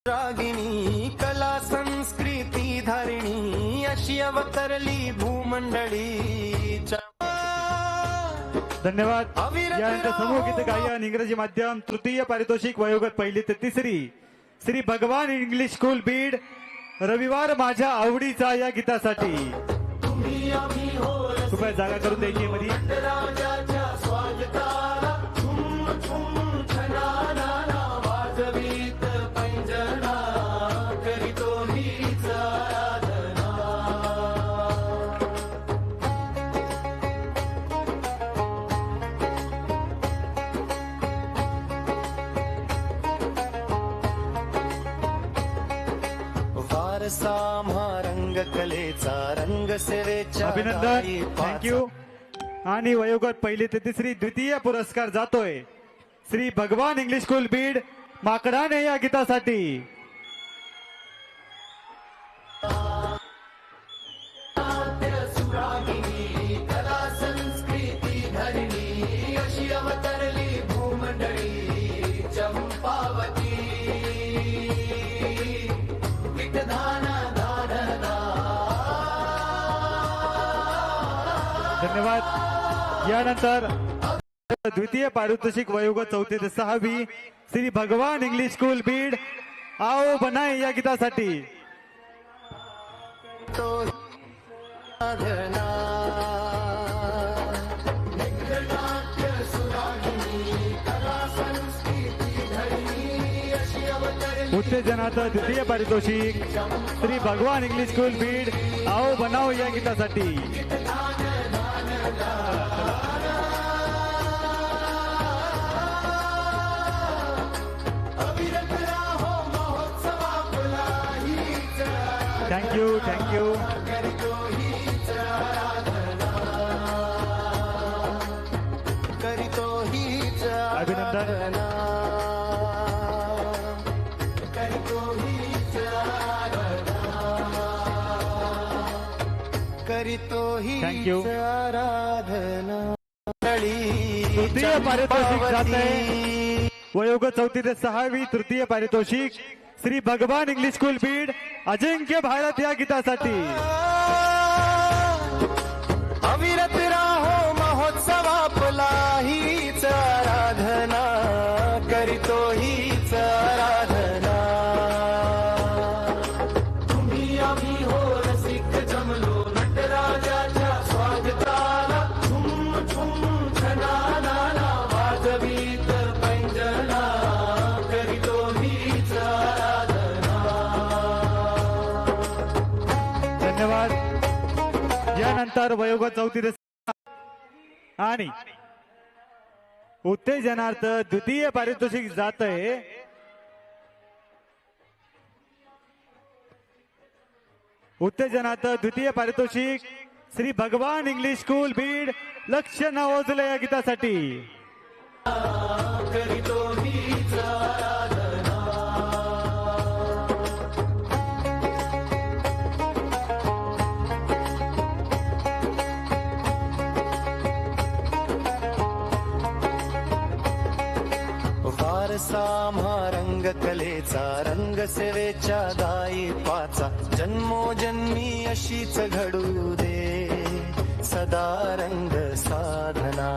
रागिणी कला संस्कृती धारिणी अशी अवतरली भूमंडळी। धन्यवाद। यानंतर समूह गीत गायन इंग्रजी माध्यम तृतीय पारितोषिक वयोगट पहिली ते तिसरी श्री भगवान इंग्लिश स्कूल बीड रविवार माझ्या आवडीचा या गीतासाठी कृपया जागा करून द्यायची मध्ये। रंगकलेचा रंग सेवेच्या अभिनंदन, थँक्यू। आणि वयोगट पहिली ते तिसरी द्वितीय पुरस्कार जातोय श्री भगवान इंग्लिश स्कूल बीड माकडाने या गीतासाठी। कला संस्कृती धरणी अशी अवतरली भूमंडळी चंपावती धन्यवाद। यानंतर द्वितीय पारितोषिक वयोगट चौथी ते सहावी श्री भगवान इंग्लिश स्कूल बीड आओ बनाए या गीतासाठी। उत्तेजनार्थ द्वितीय पारितोषिक श्री भगवान इंग्लिश स्कूल बीड आओ बनाओ या गीतासाठी। Thank you thank you. अभिनंदन। थँक्यू। तृतीय पारितोषिक जाते वयोगट चौथी ते सहावी तृतीय पारितोषिक श्री भगवान इंग्लिश स्कूल बीड अजिंक्य भारत या गीतासाठी। अविरत राहो महोत्सव आपला हीच आराधना करीतो हीच आराधना। तुम्ही आम्ही हो रसिक जमलो नटराजाच्या स्वागताला झुम झुम छनाना वाजवीत पैंजना करीतो हीच आराधना। धन्यवाद। यानंतर वयोगट चौथी ते आणि उत्तेजनार्थ द्वितीय पारितोषिक जात आहे उत्तेजनार्थ द्वितीय पारितोषिक श्री भगवान इंग्लिश स्कूल बीड लक्ष नवोजले या गीतासाठी। वारसा रंगकलेचा रंग सेवेच्या दायित्वाचा जन्मोजन्मी अशीच घडू दे सदा रंग साधना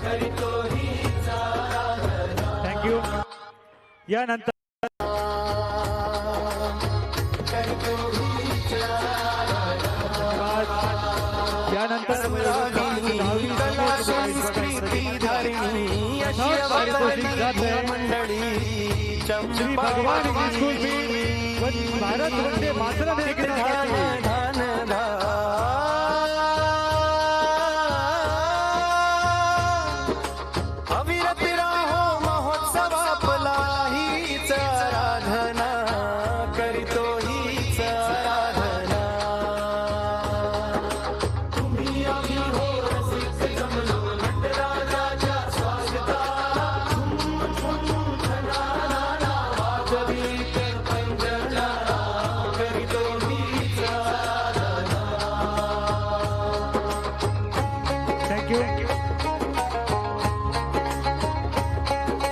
करीतो हीच आराधना। थँक्यू। यानंतर संस्कृती धारिणी अशी अवतरली भूमंडळी श्री भगवान इंग्लिश स्कूल बीड भारत वंदे मातरम या गीतासाठी। अविरत राहो महोत्सव आपला हीच आराधना करीतो हीच आराधना। तुम्ही आम्ही हो रसिक जमलो नटराजाच्या स्वागताला झुम झुम छनाना वाजवीत पैंजना करीतो हीच आराधना। थँक्यू।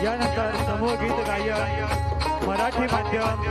यानंतर समूह गीत गायन मराठी माध्यम